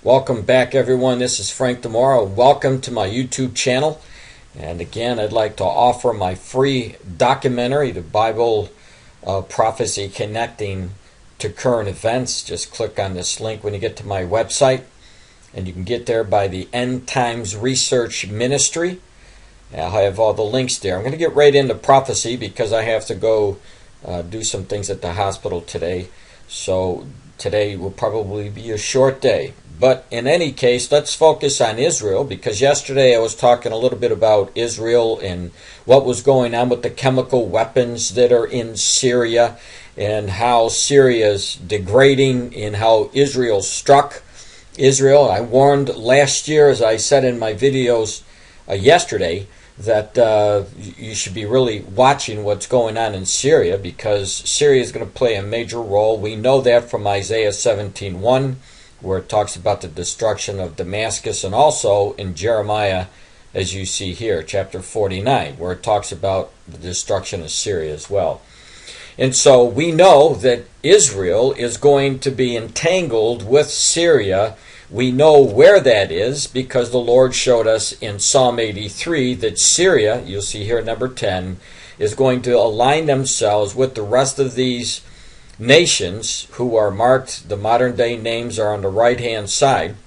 Welcome back, everyone. This is Frank DiMora. Welcome to my YouTube channel. And again, I'd like to offer my free documentary, The Bible Prophecy Connecting to Current Events. Just click on this link when you get to my website. And you can get there by the End Times Research Ministry. I have all the links there. I'm going to get right into prophecy because I have to go do some things at the hospital today. So today will probably be a short day. But in any case, let's focus on Israel, because yesterday I was talking a little bit about Israel and what was going on with the chemical weapons that are in Syria and how Syria is degrading and how Israel struck Israel. I warned last year, as I said in my videos yesterday, that you should be really watching what's going on in Syria, because Syria is going to play a major role. We know that from Isaiah 17:1, where it talks about the destruction of Damascus, and also in Jeremiah, as you see here, chapter 49, where it talks about the destruction of Syria as well. And so we know that Israel is going to be entangled with Syria. We know where that is because the Lord showed us in Psalm 83 that Syria, you'll see here number 10, is going to align themselves with the rest of these nations who are marked. The modern day names are on the right hand side,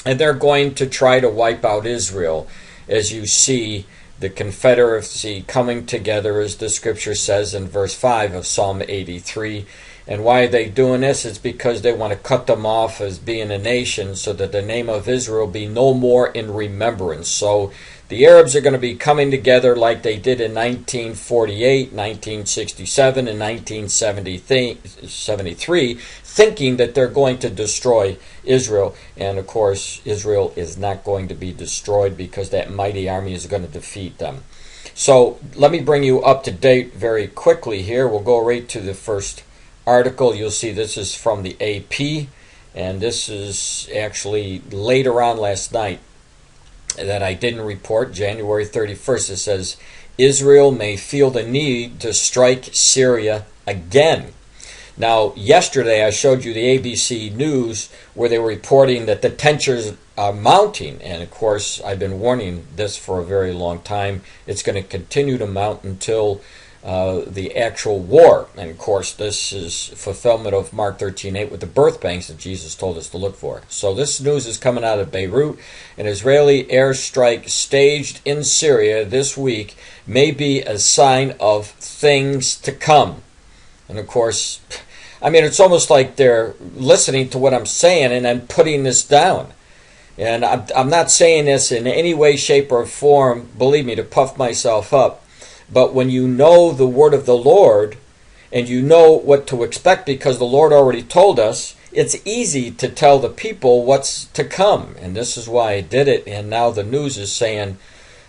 and they're going to try to wipe out Israel, as you see the Confederacy coming together, as the scripture says in verse 5 of Psalm 83. And why are they doing this? It's because they want to cut them off as being a nation so that the name of Israel be no more in remembrance. So the Arabs are going to be coming together like they did in 1948, 1967, and 1973, thinking that they're going to destroy Israel. And of course, Israel is not going to be destroyed because that mighty army is going to defeat them. So let me bring you up to date very quickly here. We'll go right to the first article. You'll see this is from the AP, and this is actually later on last night that I didn't report, January 31st. It says, Israel may feel the need to strike Syria again. Now, yesterday I showed you the ABC News where they were reporting that the tensions are mounting. And of course, I've been warning this for a very long time. It's going to continue to mount until the actual war. And of course, this is fulfillment of Mark 13:8 with the birth pangs that Jesus told us to look for. So this news is coming out of Beirut. An Israeli airstrike staged in Syria this week may be a sign of things to come. And of course, I mean, it's almost like they're listening to what I'm saying and then putting this down. And I'm not saying this in any way, shape, or form, believe me, to puff myself up. But when you know the word of the Lord and you know what to expect because the Lord already told us, it's easy to tell the people what's to come. And this is why I did it. And now the news is saying,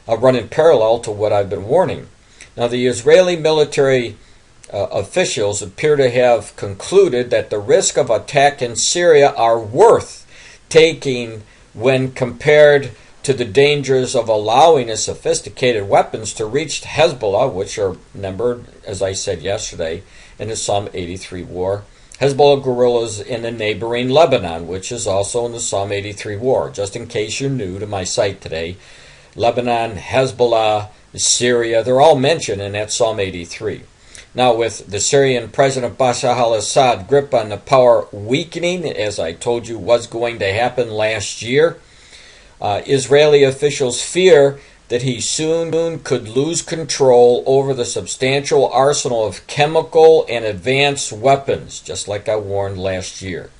running parallel to what I've been warning. Now, the Israeli military officials appear to have concluded that the risk of attack in Syria are worth taking when compared to the dangers of allowing a sophisticated weapons to reach Hezbollah, which are numbered, as I said yesterday, in the Psalm 83 war. Hezbollah guerrillas in the neighboring Lebanon, which is also in the Psalm 83 war. Just in case you're new to my site today, Lebanon, Hezbollah, Syria, they're all mentioned in that Psalm 83. Now, with the Syrian President Bashar al-Assad grip on the power weakening, as I told you was going to happen last year, Israeli officials fear that he soon could lose control over the substantial arsenal of chemical and advanced weapons, just like I warned last year,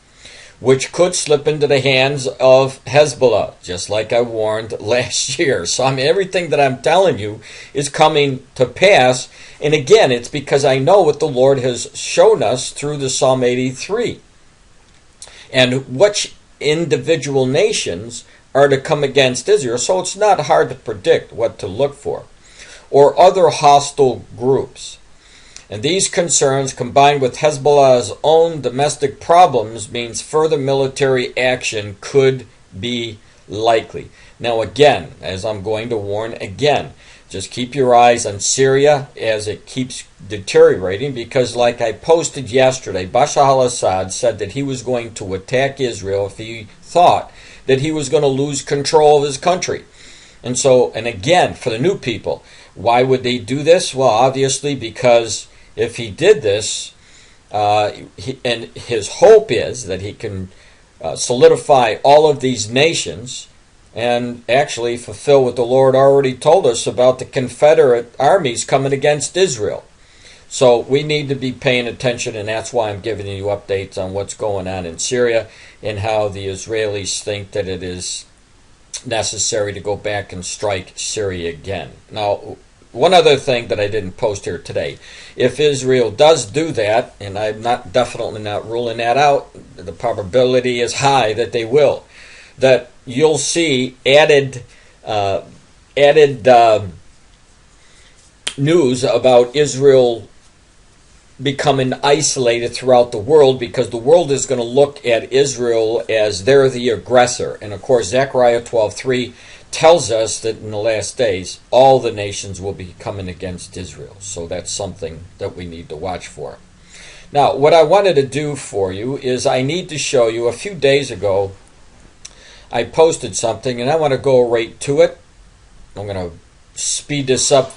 which could slip into the hands of Hezbollah, just like I warned last year. So I mean, everything that I'm telling you is coming to pass. And again, it's because I know what the Lord has shown us through the Psalm 83. And which individual nations are to come against Israel, so it's not hard to predict what to look for, or other hostile groups. And these concerns, combined with Hezbollah's own domestic problems, means further military action could be likely. Now again, as I'm going to warn again, just keep your eyes on Syria as it keeps deteriorating, because like I posted yesterday, Bashar al-Assad said that he was going to attack Israel if he thought that he was going to lose control of his country. And so, and again, for the new people, why would they do this? Well, obviously because if he did this, and his hope is that he can solidify all of these nations and actually fulfill what the Lord already told us about the Confederate armies coming against Israel. So we need to be paying attention, and that's why I'm giving you updates on what's going on in Syria and how the Israelis think that it is necessary to go back and strike Syria again. Now, one other thing that I didn't post here today, if Israel does do that, and I'm definitely not ruling that out, the probability is high that they will, that you'll see added news about Israel becoming isolated throughout the world, because the world is going to look at Israel as they're the aggressor. And of course, Zechariah 12:3 tells us that in the last days, all the nations will be coming against Israel. So that's something that we need to watch for. Now, what I wanted to do for you is I need to show you, a few days ago, I posted something, and I want to go right to it. I'm going to speed this up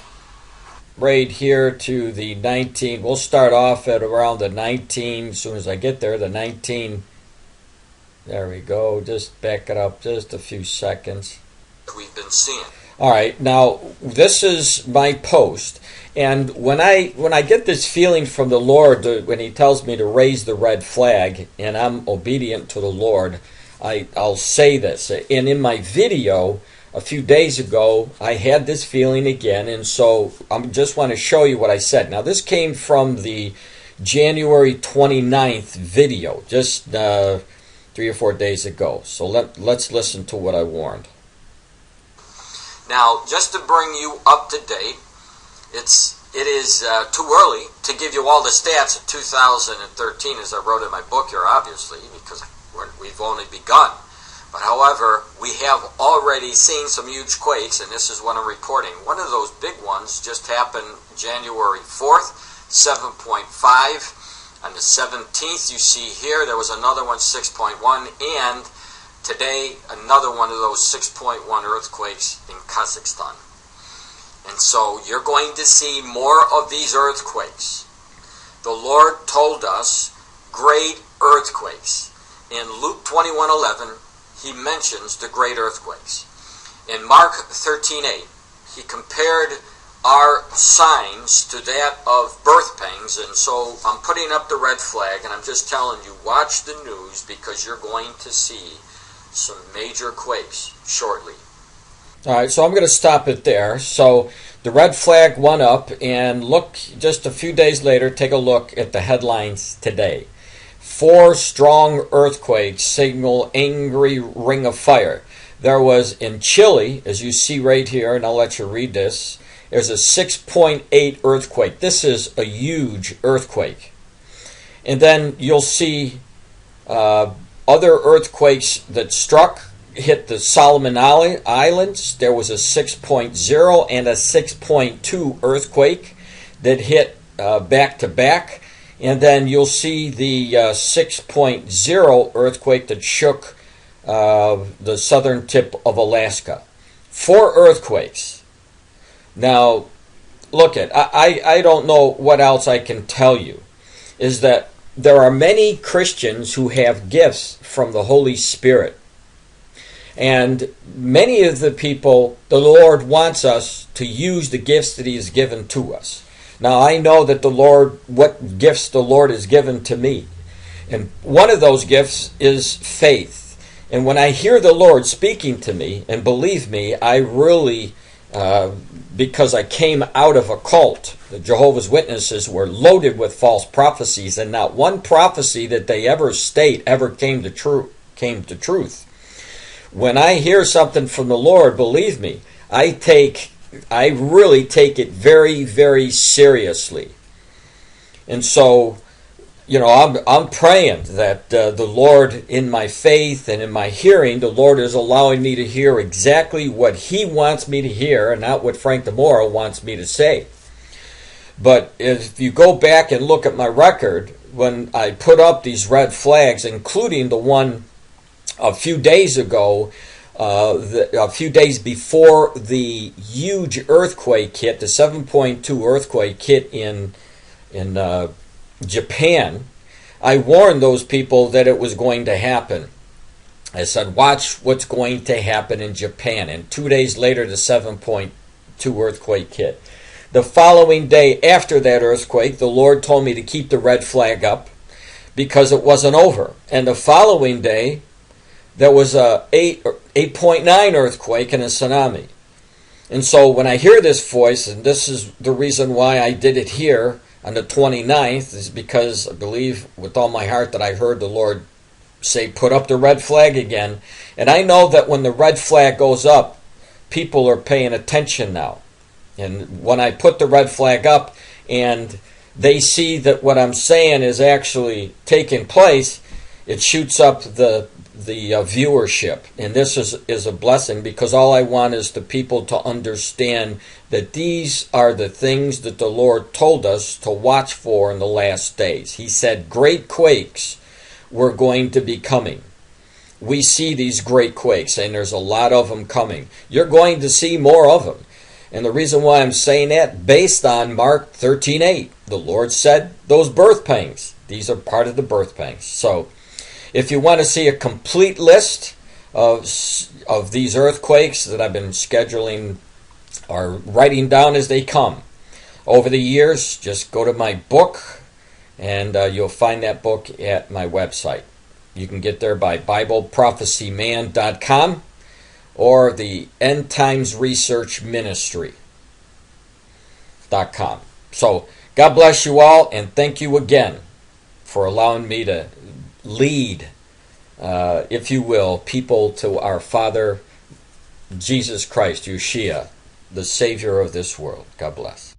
right here to the 19. We'll start off at around the 19. As soon as I get there, the 19. There we go. Just back it up just a few seconds. We've been seeing. All right. Now, this is my post. And when I get this feeling from the Lord, when he tells me to raise the red flag, and I'm obedient to the Lord, I'll say this. And in my video a few days ago, I had this feeling again, and so I just want to show you what I said. Now, this came from the January 29th video, just 3 or 4 days ago. So let's listen to what I warned. Now, just to bring you up to date, it is too early to give you all the stats of 2013, as I wrote in my book here, obviously, because we've only begun. But however, we have already seen some huge quakes, and this is what I'm reporting. One of those big ones just happened January 4th, 7.5. On the 17th, you see here, there was another one, 6.1, and today, another one of those 6.1 earthquakes in Kazakhstan. And so you're going to see more of these earthquakes. The Lord told us great earthquakes. In Luke 21:11, he mentions the great earthquakes. In Mark 13:8, he compared our signs to that of birth pangs, and so I'm putting up the red flag, and I'm just telling you, watch the news, because you're going to see some major quakes shortly. All right, so I'm going to stop it there. So the red flag went up, and look, just a few days later, take a look at the headlines today. 4 strong earthquakes signal angry ring of fire. There was in Chile, as you see right here, and I'll let you read this, there's a 6.8 earthquake. This is a huge earthquake. And then you'll see other earthquakes that hit the Solomon Islands. There was a 6.0 and a 6.2 earthquake that hit back to back. And then you'll see the 6.0 earthquake that shook the southern tip of Alaska. 4 earthquakes. Now, look I don't know what else I can tell you, is that there are many Christians who have gifts from the Holy Spirit. And many of the people, the Lord wants us to use the gifts that he has given to us. Now, I know that what gifts the Lord has given to me. And one of those gifts is faith. And when I hear the Lord speaking to me, and believe me, I really, because I came out of a cult, the Jehovah's Witnesses were loaded with false prophecies, and not one prophecy that they ever state ever came to truth. When I hear something from the Lord, believe me, I really take it very, very seriously. And so, I'm praying that the Lord, in my faith and in my hearing, the Lord is allowing me to hear exactly what he wants me to hear and not what Frank DiMora wants me to say. But if you go back and look at my record, when I put up these red flags, including the one a few days ago, a few days before the huge earthquake hit, the 7.2 earthquake hit in Japan, I warned those people that it was going to happen. I said, watch what's going to happen in Japan. And 2 days later, the 7.2 earthquake hit. The following day after that earthquake, the Lord told me to keep the red flag up because it wasn't over. And the following day, there was a 8.9 earthquake and a tsunami. And so when I hear this voice, and this is the reason why I did it here on the 29th, is because I believe with all my heart that I heard the Lord say, put up the red flag again. And I know that when the red flag goes up, people are paying attention now. And when I put the red flag up and they see that what I'm saying is actually taking place, it shoots up the viewership. And this is a blessing, because all I want is the people to understand that these are the things that the Lord told us to watch for in the last days. He said great quakes were going to be coming. We see these great quakes, and there's a lot of them coming. You're going to see more of them. And the reason why I'm saying that, based on Mark 13:8, the Lord said those birth pangs. These are part of the birth pangs. So if you want to see a complete list of these earthquakes that I've been scheduling or writing down as they come over the years, just go to my book, and you'll find that book at my website. You can get there by BibleProphecyMan.com or the End Times Research Ministry.com. So God bless you all, and thank you again for allowing me to lead, if you will, people to our Father, Jesus Christ, Yeshua, the Savior of this world. God bless.